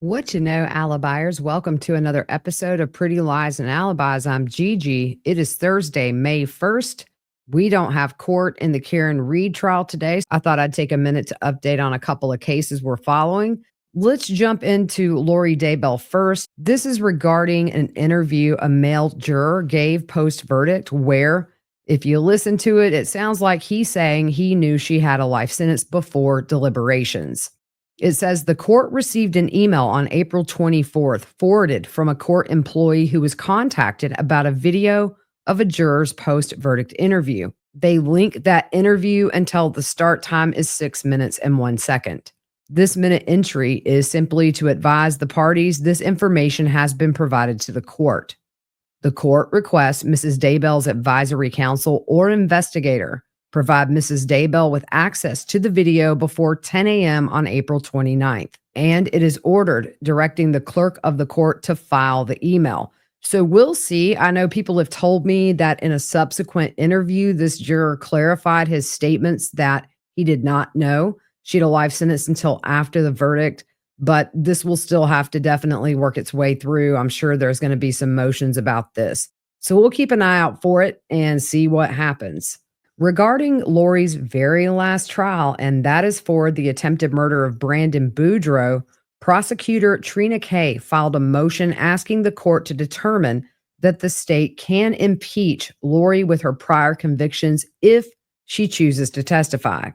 What you know, Alibis. Welcome to another episode of Pretty Lies and Alibis. I'm Gigi. It is Thursday, May 1st. We don't have court in the Karen Reed trial today. I thought I'd take a minute to update on a couple of cases we're following. Let's jump into Lori Daybell first. This is regarding an interview a male juror gave post verdict, where, if you listen to it, it sounds like he's saying he knew she had a life sentence before deliberations. It says the court received an email on April 24th forwarded from a court employee who was contacted about a video of a juror's post-verdict interview. They link that interview until the start time is 6 minutes and 1 second. This minute entry is simply to advise the parties this information has been provided to the court. The court requests Mrs. Daybell's advisory counsel or investigator provide Mrs. Daybell with access to the video before 10 a.m. on April 29th. And it is ordered directing the clerk of the court to file the email. So we'll see. I know people have told me that in a subsequent interview, this juror clarified his statements that he did not know she had a life sentence until after the verdict. But this will still have to definitely work its way through. I'm sure there's going to be some motions about this. So we'll keep an eye out for it and see what happens. Regarding Lori's very last trial, and that is for the attempted murder of Brandon Boudreaux, prosecutor Trina Kay filed a motion asking the court to determine that the state can impeach Lori with her prior convictions if she chooses to testify.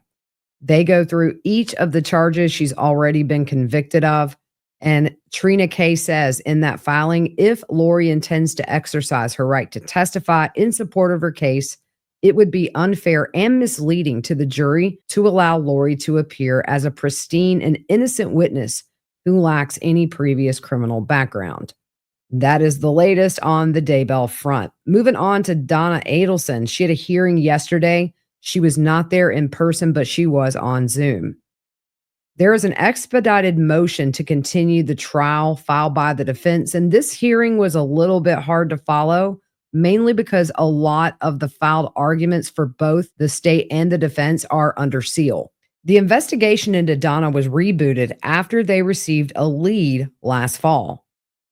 They go through each of the charges she's already been convicted of, and Trina Kay says in that filing, if Lori intends to exercise her right to testify in support of her case, it would be unfair and misleading to the jury to allow Lori to appear as a pristine and innocent witness who lacks any previous criminal background. That is the latest on the Daybell front. Moving on to Donna Adelson. She had a hearing yesterday. She was not there in person, but she was on Zoom. There is an expedited motion to continue the trial filed by the defense, and this hearing was a little bit hard to follow, mainly because a lot of the filed arguments for both the state and the defense are under seal. The investigation into Donna was rebooted after they received a lead last fall.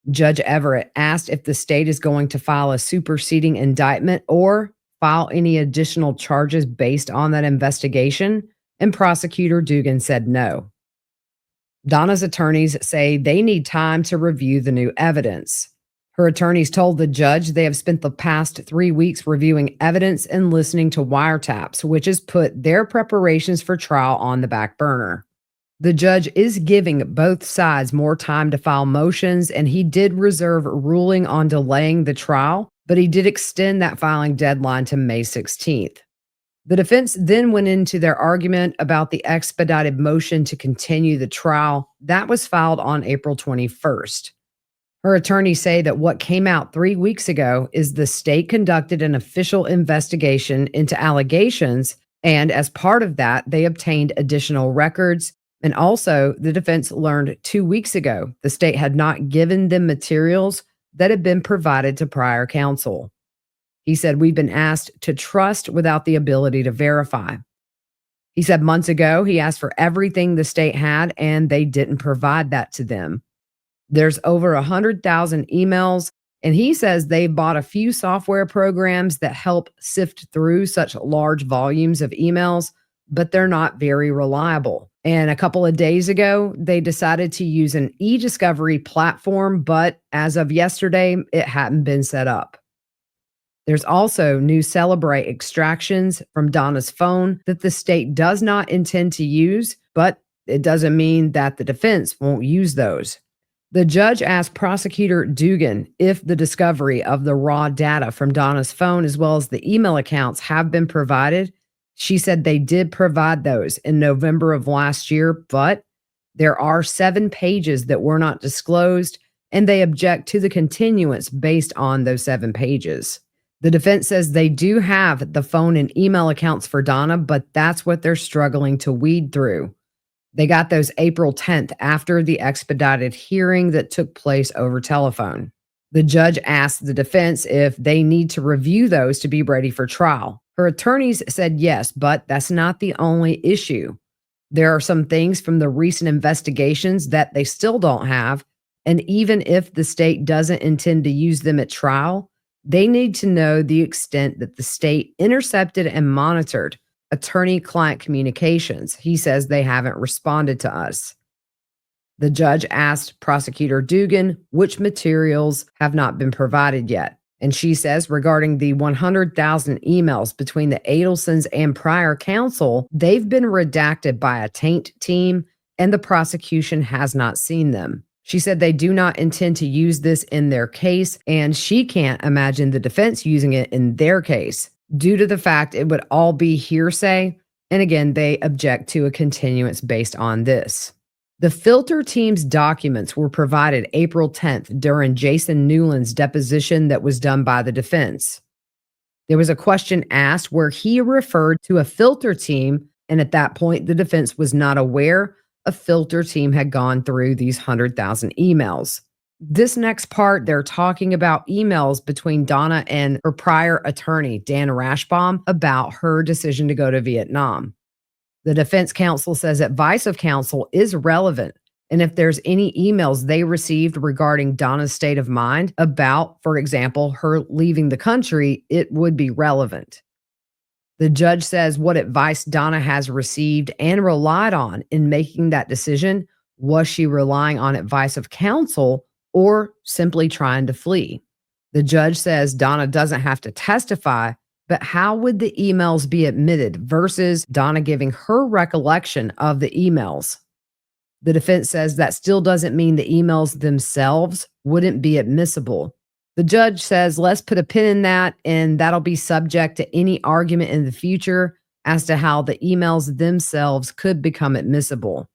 Judge Everett asked if the state is going to file a superseding indictment or file any additional charges based on that investigation, and prosecutor Dugan said no. Donna's attorneys say they need time to review the new evidence. Her attorneys told the judge they have spent the past 3 weeks reviewing evidence and listening to wiretaps, which has put their preparations for trial on the back burner. The judge is giving both sides more time to file motions, and he did reserve ruling on delaying the trial, but he did extend that filing deadline to May 16th. The defense then went into their argument about the expedited motion to continue the trial. That was filed on April 21st. Her attorneys say that what came out 3 weeks ago is the state conducted an official investigation into allegations, and as part of that, they obtained additional records. And also, the defense learned 2 weeks ago the state had not given them materials that had been provided to prior counsel. He said, we've been asked to trust without the ability to verify. He said months ago, he asked for everything the state had, and they didn't provide that to them. There's over 100,000 emails, and he says they bought a few software programs that help sift through such large volumes of emails, but they're not very reliable. And a couple of days ago, they decided to use an e-discovery platform, but as of yesterday, it hadn't been set up. There's also new Celebrate extractions from Donna's phone that the state does not intend to use, but it doesn't mean that the defense won't use those. The judge asked prosecutor Dugan if the discovery of the raw data from Donna's phone as well as the email accounts have been provided. She said they did provide those in November of last year, but there are 7 pages that were not disclosed, and they object to the continuance based on those 7 pages. The defense says they do have the phone and email accounts for Donna, but that's what they're struggling to weed through. They got those April 10th after the expedited hearing that took place over telephone. The judge asked the defense if they need to review those to be ready for trial. Her attorneys said yes, but that's not the only issue. There are some things from the recent investigations that they still don't have. And even if the state doesn't intend to use them at trial, they need to know the extent that the state intercepted and monitored attorney client communications. He says they haven't responded to us. The judge asked Prosecutor Dugan which materials have not been provided yet. And she says regarding the 100,000 emails between the Adelsons and prior counsel, they've been redacted by a taint team and the prosecution has not seen them. She said they do not intend to use this in their case, and she can't imagine the defense using it in their case due to the fact it would all be hearsay. And again, they object to a continuance based on this. The filter team's documents were provided April 10th during Jason Newland's deposition that was done by the defense. There was a question asked where he referred to a filter team, and at that point, the defense was not aware a filter team had gone through these 100,000 emails. This next part, they're talking about emails between Donna and her prior attorney, Dan Rashbaum, about her decision to go to Vietnam. The defense counsel says advice of counsel is relevant, and if there's any emails they received regarding Donna's state of mind about, for example, her leaving the country, it would be relevant. The judge says what advice Donna has received and relied on in making that decision. Was she relying on advice of counsel or simply trying to flee? The judge says Donna doesn't have to testify, but how would the emails be admitted versus Donna giving her recollection of the emails? The defense says that still doesn't mean the emails themselves wouldn't be admissible. The judge says, let's put a pin in that, and that'll be subject to any argument in the future as to how the emails themselves could become admissible.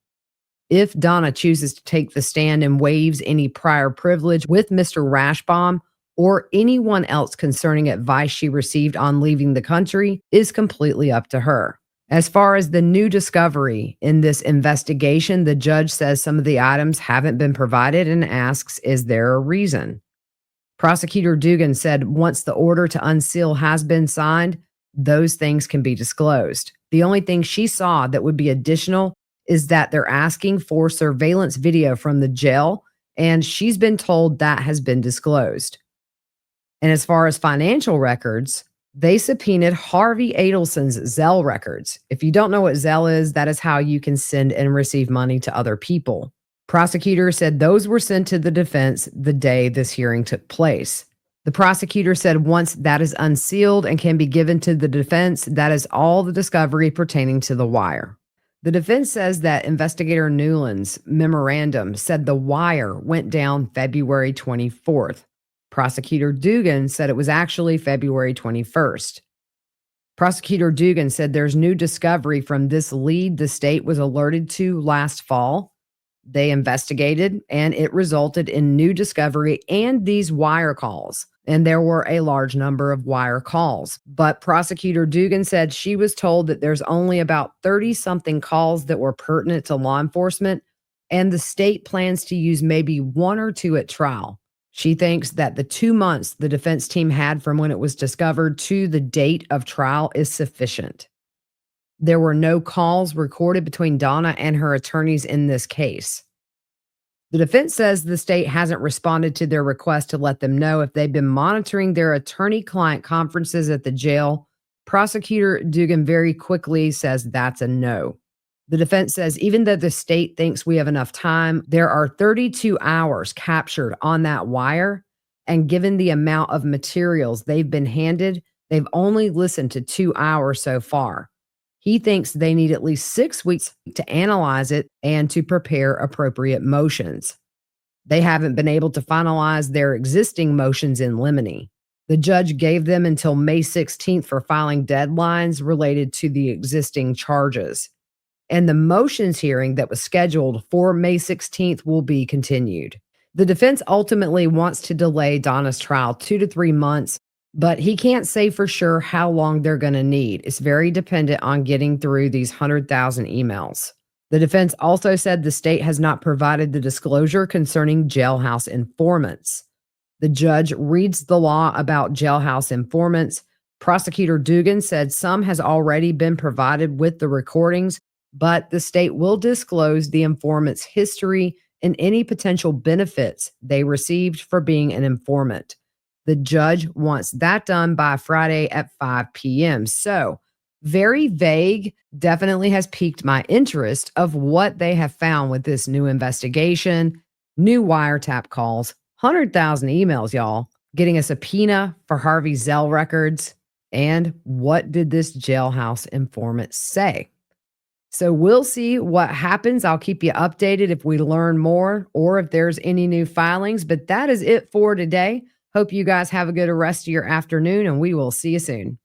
If Donna chooses to take the stand and waives any prior privilege with Mr. Rashbaum or anyone else concerning advice she received on leaving the country is completely up to her. As far as the new discovery in this investigation, the judge says some of the items haven't been provided and asks, is there a reason? Prosecutor Dugan said once the order to unseal has been signed, those things can be disclosed. The only thing she saw that would be additional is that they're asking for surveillance video from the jail, and she's been told that has been disclosed. And as far as financial records, they subpoenaed Harvey Adelson's Zelle records. If you don't know what Zelle is, that is how you can send and receive money to other people. Prosecutor said those were sent to the defense the day this hearing took place. The prosecutor said once that is unsealed and can be given to the defense, that is all the discovery pertaining to the wire. The defense says that investigator Newland's memorandum said the wire went down February 24th. Prosecutor Dugan said it was actually February 21st. Prosecutor Dugan said there's new discovery from this lead the state was alerted to last fall. They investigated, and it resulted in new discovery and these wire calls. And there were a large number of wire calls. But Prosecutor Dugan said she was told that there's only about 30-something calls that were pertinent to law enforcement, and the state plans to use maybe one or two at trial. She thinks that the 2 months the defense team had from when it was discovered to the date of trial is sufficient. There were no calls recorded between Donna and her attorneys in this case. The defense says the state hasn't responded to their request to let them know if they've been monitoring their attorney-client conferences at the jail. Prosecutor Dugan very quickly says that's a no. The defense says even though the state thinks we have enough time, there are 32 hours captured on that wire, and given the amount of materials they've been handed, they've only listened to 2 hours so far. He thinks they need at least 6 weeks to analyze it and to prepare appropriate motions. They haven't been able to finalize their existing motions in limine. The judge gave them until May 16th for filing deadlines related to the existing charges. And the motions hearing that was scheduled for May 16th will be continued. The defense ultimately wants to delay Donna's trial 2 to 3 months, but he can't say for sure how long they're going to need. It's very dependent on getting through these 100,000 emails. The defense also said the state has not provided the disclosure concerning jailhouse informants. The judge reads the law about jailhouse informants. Prosecutor Dugan said some has already been provided with the recordings, but the state will disclose the informant's history and any potential benefits they received for being an informant. The judge wants that done by Friday at 5 p.m. So, very vague, definitely has piqued my interest of what they have found with this new investigation, new wiretap calls, 100,000 emails, y'all, getting a subpoena for Harvey Zell records. And what did this jailhouse informant say? So we'll see what happens. I'll keep you updated if we learn more or if there's any new filings. But that is it for today. Hope you guys have a good rest of your afternoon, and we will see you soon.